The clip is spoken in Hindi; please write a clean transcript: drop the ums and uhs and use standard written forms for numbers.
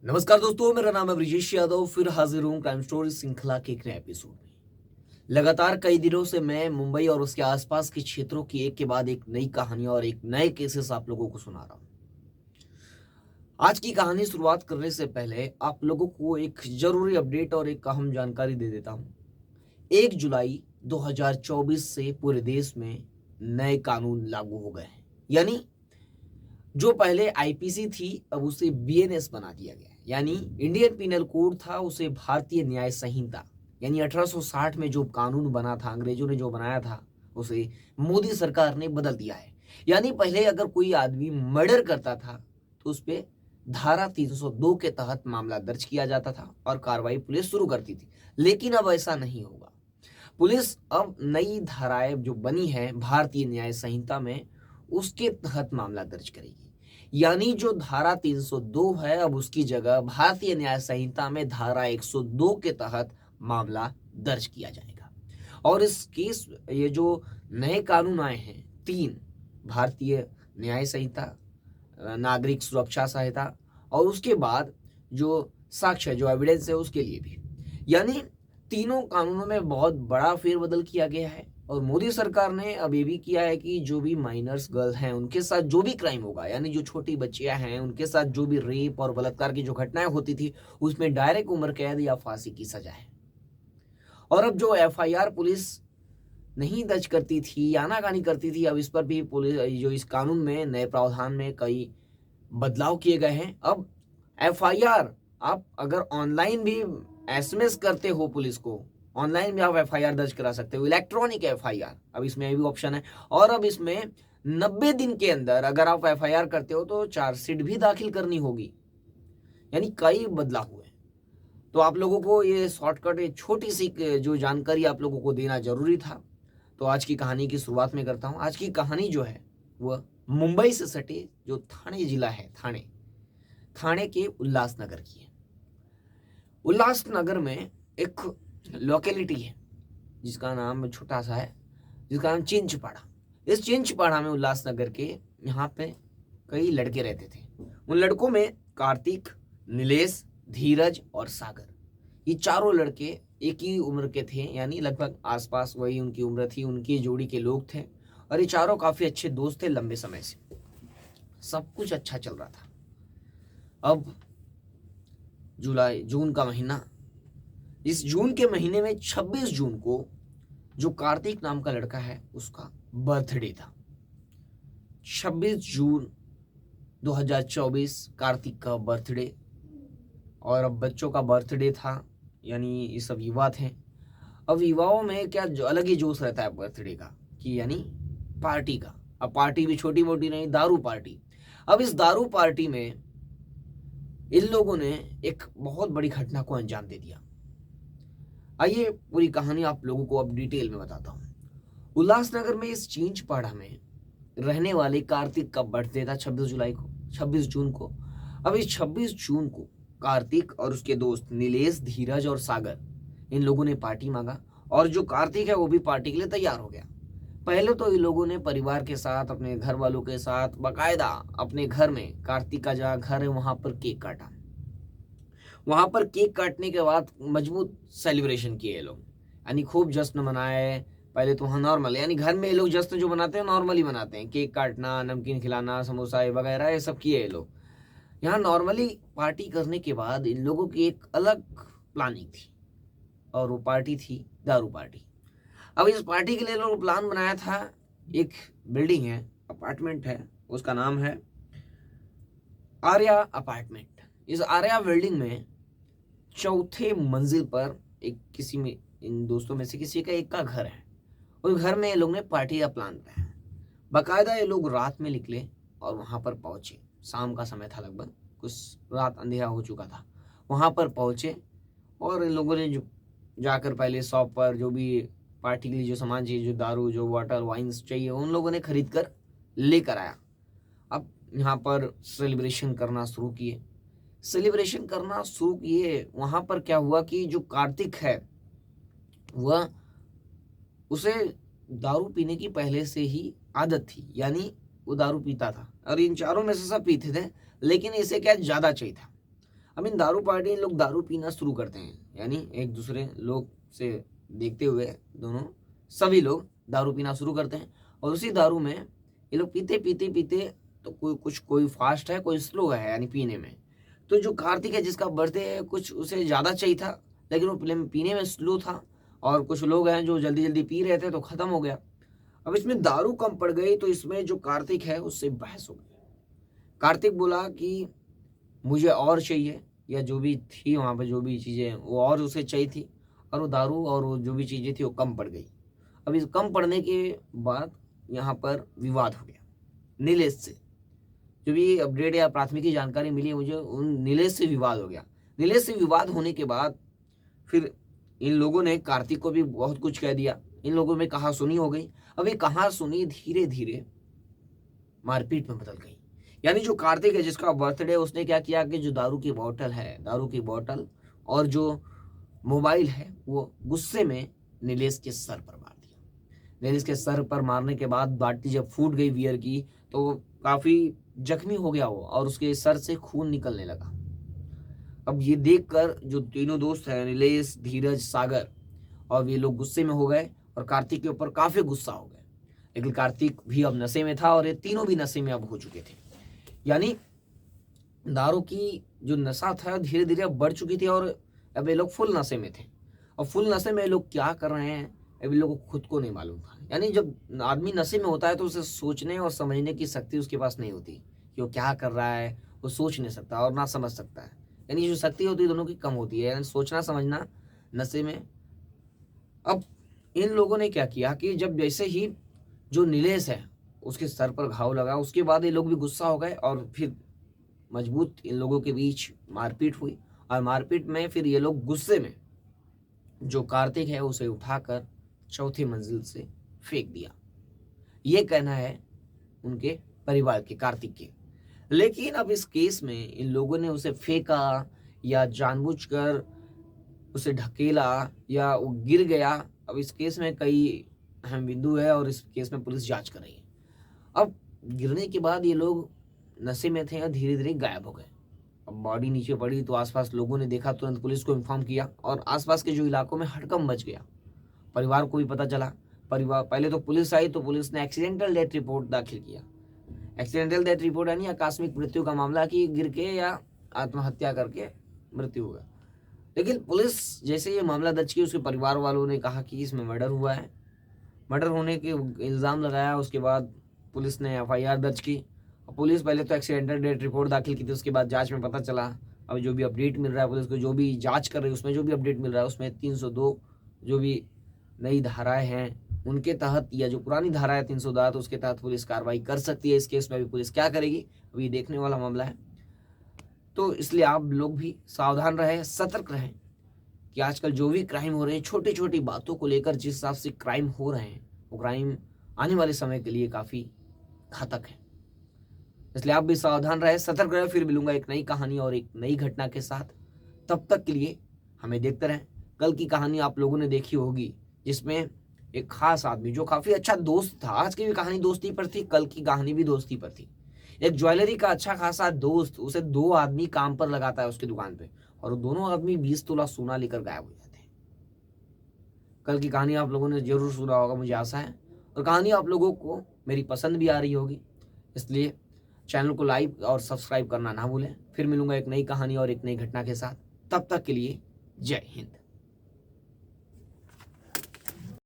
नमस्कार दोस्तों, मेरा नाम है ब्रिजेश यादव। फिर हाजिर हूँ क्राइम स्टोरी श्रृंखला के एक नए एपिसोड में। लगातार कई दिनों से मैं मुंबई और उसके आसपास के क्षेत्रों की एक के बाद एक नई कहानियां और एक नए केसेस आप लोगों को सुना रहा हूँ। आज की कहानी शुरुआत करने से पहले आप लोगों को एक जरूरी अपडेट और एक अहम जानकारी दे देता हूँ। 1 जुलाई 2024 से पूरे देश में नए कानून लागू हो गए हैं। यानी जो पहले आईपीसी थी, अब उसे बीएनएस बना दिया गया है। यानी इंडियन पिनल कोड था, उसे भारतीय न्याय संहिता, यानी 1860 में जो कानून बना था, अंग्रेजों ने जो बनाया था, उसे मोदी सरकार ने बदल दिया है। यानी पहले अगर कोई आदमी मर्डर करता था तो उस पर धारा 302 के तहत मामला दर्ज किया जाता था और कार्रवाई पुलिस शुरू करती थी। लेकिन अब ऐसा नहीं होगा। पुलिस अब नई धाराएं जो बनी है भारतीय न्याय संहिता में, उसके तहत मामला दर्ज करेगी। यानी जो धारा 302 है, अब उसकी जगह भारतीय न्याय संहिता में धारा 102 के तहत मामला दर्ज किया जाएगा। और इस केस ये जो नए कानून आए हैं, 3, भारतीय न्याय संहिता, नागरिक सुरक्षा संहिता और उसके बाद जो साक्ष्य जो एविडेंस है उसके लिए भी, यानी तीनों कानूनों में बहुत बड़ा फेरबदल किया गया है। और मोदी सरकार ने अब ये भी किया है कि जो भी माइनर्स गर्ल हैं उनके साथ जो भी क्राइम होगा, यानी जो छोटी बच्चियां हैं उनके साथ जो भी रेप और बलात्कार की जो घटनाएं होती थी, उसमें डायरेक्ट उम्र कैद या फांसी की सजा है। और अब जो एफआईआर पुलिस नहीं दर्ज करती थी, आनाकानी करती थी, अब इस पर भी पुलिस जो इस कानून में नए प्रावधान में कई बदलाव किए गए हैं। अब एफआईआर आप अगर ऑनलाइन भी एसएमएस करते हो पुलिस को, ऑनलाइन भी आप एफआईआर दर्ज करा सकते हो, इलेक्ट्रॉनिक एफआईआर, अब इसमें भी ऑप्शन है। और अब इसमें 90 दिन के अंदर अगर आप एफआईआर करते हो तो चार्जशीट भी दाखिल करनी होगी। यानी कई बदलाव हुए। तो आप लोगों को ये शॉर्टकट, एक छोटी सी जो जानकारी आप लोगों को देना जरूरी था। तो आज की कहानी की शुरुआत में करता हूँ। आज की कहानी जो है वह मुंबई से सटे जो थाने जिला है, थाने के उल्लासनगर की है। उल्लासनगर में एक लोकेलिटी है जिसका नाम छोटा सा है, जिसका नाम चिंचपाड़ा। इस चिंचपाड़ा में उल्लासनगर के यहाँ पे कई लड़के रहते थे। उन लड़कों में कार्तिक, नीलेश, धीरज और सागर, ये चारों लड़के एक ही उम्र के थे, यानी लगभग आसपास वही उनकी उम्र थी, उनकी जोड़ी के लोग थे। और ये चारों काफी अच्छे दोस्त थे लंबे समय से, सब कुछ अच्छा चल रहा था। अब जून का महीना, इस जून के महीने में 26 जून को जो कार्तिक नाम का लड़का है उसका बर्थडे था। 26 जून 2024 कार्तिक का बर्थडे। और अब बच्चों का बर्थडे था, यानी ये सब युवा थे। अब युवाओं में क्या जो अलग ही जोश रहता है बर्थडे का, कि यानी पार्टी का। अब पार्टी भी छोटी मोटी नहीं, दारू पार्टी। अब इस दारू पार्टी में इन लोगों ने एक बहुत बड़ी घटना को अंजाम दे दिया। आइए पूरी कहानी आप लोगों को अब डिटेल में बताता हूँ। उल्लासनगर में इस चिंचपाड़ा में रहने वाले कार्तिक का बर्थडे था 26 जून को। अब इस 26 जून को कार्तिक और उसके दोस्त नीलेश, धीरज और सागर, इन लोगों ने पार्टी मांगा। और जो कार्तिक है वो भी पार्टी के लिए तैयार हो गया। पहले तो इन लोगों ने परिवार के साथ, अपने घर वालों के साथ बाकायदा अपने घर में, कार्तिक का जहाँ घर है वहां पर केक काटा। वहां पर केक काटने के बाद मजबूत सेलिब्रेशन किए ये लोग, यानी खूब जश्न मनाए। पहले तो वहाँ नॉर्मल, यानी घर में ये लोग जश्न जो मनाते हैं नॉर्मली मनाते हैं, केक काटना, नमकीन खिलाना, समोसा वगैरह ये सब किए ये लोग। यहाँ नॉर्मली पार्टी करने के बाद इन लोगों की एक अलग प्लानिंग थी, और वो पार्टी थी दारू पार्टी। अब इस पार्टी के लिए लोगों ने प्लान बनाया था। एक बिल्डिंग है, अपार्टमेंट है, उसका नाम है आर्या अपार्टमेंट। इस आर्या बिल्डिंग में चौथे मंजिल पर एक किसी में, इन दोस्तों में से किसी का एक का घर है। उस घर में ये लोग ने पार्टी का प्लान बनाया। बाकायदा ये लोग रात में निकले और वहां पर पहुंचे। शाम का समय था, लगभग कुछ रात अंधेरा हो चुका था। वहां पर पहुंचे और इन लोगों ने जो जाकर पहले शॉप पर जो भी पार्टी के लिए जो सामान चाहिए, जो दारू, जो वाटर, वाइन्स चाहिए, उन लोगों ने खरीद कर लेकर आया। अब यहाँ पर सेलिब्रेशन करना शुरू किए। वहां पर क्या हुआ कि जो कार्तिक है वह, उसे दारू पीने की पहले से ही आदत थी, यानी वो दारू पीता था। और इन चारों में से सब पीते थे, लेकिन इसे क्या ज्यादा चाहिए था। अब इन दारू पार्टी लोग दारू पीना शुरू करते हैं, यानी एक दूसरे लोग से देखते हुए दोनों सभी लोग दारू पीना शुरू करते हैं। और उसी दारू में ये लोग पीते पीते पीते तो कोई फास्ट है, कोई स्लो है यानी पीने में। तो जो कार्तिक है जिसका बर्थडे है, कुछ उसे ज़्यादा चाहिए था लेकिन वो पीने में स्लो था। और कुछ लोग हैं जो जल्दी जल्दी पी रहे थे तो ख़त्म हो गया। अब इसमें दारू कम पड़ गई तो इसमें जो कार्तिक है उससे बहस हो गई। कार्तिक बोला कि मुझे और चाहिए, या जो भी थी वहाँ पे जो भी चीज़ें वो और उसे चाहिए थी, और वो दारू और वो जो भी चीज़ें थी वो कम पड़ गई। अब इस कम पड़ने के बाद यहाँ पर विवाद हो गया नीलेश से। जो भी अपडेट या प्राथमिकी जानकारी मिली मुझे, उन नीलेश से विवाद हो गया। नीलेश से विवाद होने के बाद फिर इन लोगों ने कार्तिक को भी बहुत कुछ कह दिया। इन लोगों में कहा सुनी हो गई। अब ये कहा सुनी धीरे धीरे मारपीट में बदल गई। यानी जो कार्तिक है जिसका बर्थडे, उसने क्या किया कि जो दारू की बोतल और जो मोबाइल है वो गुस्से में नीलेश के सर पर मार दिया। नीलेश के सर पर मारने के बाद बाल्टी जब फूट गई बियर की तो काफी जख्मी हो गया वो, और उसके सर से खून निकलने लगा। अब ये देखकर जो तीनों दोस्त हैं, नीलेश, धीरज, सागर, और ये लोग गुस्से में हो गए और कार्तिक के ऊपर काफी गुस्सा हो गए। लेकिन कार्तिक भी अब नशे में था और ये तीनों भी नशे में अब हो चुके थे। यानी दारू की जो नशा था धीरे धीरे अब बढ़ चुकी थी और अब ये लोग फुल नशे में थे। और फुल नशे में ये लोग क्या कर रहे हैं अब ये लोगों को खुद को नहीं मालूम था। यानी जब आदमी नशे में होता है तो उसे सोचने और समझने की शक्ति उसके पास नहीं होती कि वो क्या कर रहा है, वो सोच नहीं सकता और ना समझ सकता है। यानी जो शक्ति होती है दोनों की कम होती है, यानी सोचना समझना नशे में। अब इन लोगों ने क्या किया कि जब जैसे ही जो नीलेश है उसके सर पर घाव लगा, उसके बाद ये लोग भी गुस्सा हो गए और फिर मजबूत इन लोगों के बीच मारपीट हुई। और मारपीट में फिर ये लोग गुस्से में जो कार्तिक है उसे उठाकर चौथी मंजिल से फेंक दिया। ये कहना है उनके परिवार के, कार्तिक के। लेकिन अब इस केस में इन लोगों ने उसे फेंका या जानबूझकर उसे ढकेला या वो गिर गया, अब इस केस में कई अहम बिंदु है और इस केस में पुलिस जांच कर रही है। अब गिरने के बाद ये लोग नशे में थे और धीरे धीरे गायब हो गए। अब बॉडी नीचे पड़ी तो आसपास लोगों ने देखा, तुरंत पुलिस को इन्फॉर्म किया और आसपास के जो इलाकों में हड़कंप मच गया। परिवार को भी पता चला। परिवार पहले तो पुलिस आई तो पुलिस ने एक्सीडेंटल डेथ रिपोर्ट दाखिल किया। एक्सीडेंटल डेथ रिपोर्ट यानी आकस्मिक मृत्यु का मामला कि गिर के या आत्महत्या करके मृत्यु हुआ। लेकिन पुलिस जैसे ये मामला दर्ज की, उसके परिवार वालों ने कहा कि इसमें मर्डर हुआ है। मर्डर होने के इल्ज़ाम लगाया। उसके बाद पुलिस ने एफआईआर दर्ज की। पुलिस पहले तो एक्सीडेंटल डेथ रिपोर्ट दाखिल की थी, उसके बाद जांच में पता चला। अब जो भी अपडेट मिल रहा है पुलिस को, जो भी जांच कर रही है उसमें जो भी अपडेट मिल रहा है उसमें 302 जो भी नई धाराएं हैं उनके तहत, या जो पुरानी धारा है 310 तो उसके तहत पुलिस कार्रवाई कर सकती है। इस केस में भी पुलिस क्या करेगी अभी देखने वाला मामला है। तो इसलिए आप लोग भी सावधान रहें, सतर्क रहें कि आजकल जो भी क्राइम हो रहे हैं, छोटी छोटी बातों को लेकर जिस हिसाब से क्राइम हो रहे हैं वो क्राइम आने वाले समय के लिए काफ़ी घातक है। इसलिए आप भी सावधान रहे, सतर्क रहे। फिर मिलूंगा एक नई कहानी और एक नई घटना के साथ। तब तक के लिए हमें देखते रहें। कल की कहानी आप लोगों ने देखी होगी जिसमें एक खास आदमी जो काफी अच्छा दोस्त था, आज की भी कहानी दोस्ती पर थी, कल की कहानी भी दोस्ती पर थी। एक ज्वेलरी का अच्छा खासा दोस्त, उसे 2 आदमी काम पर लगाता है उसकी दुकान पे, और दोनों आदमी 20 तोला सोना लेकर गायब हो जाते हैं। कल की कहानी आप लोगों ने जरूर सुना होगा, मुझे आशा है, और कहानी आप लोगों को मेरी पसंद भी आ रही होगी। इसलिए चैनल को लाइक और सब्सक्राइब करना ना भूलें। फिर मिलूंगा एक नई कहानी और एक नई घटना के साथ। तब तक के लिए जय हिंद।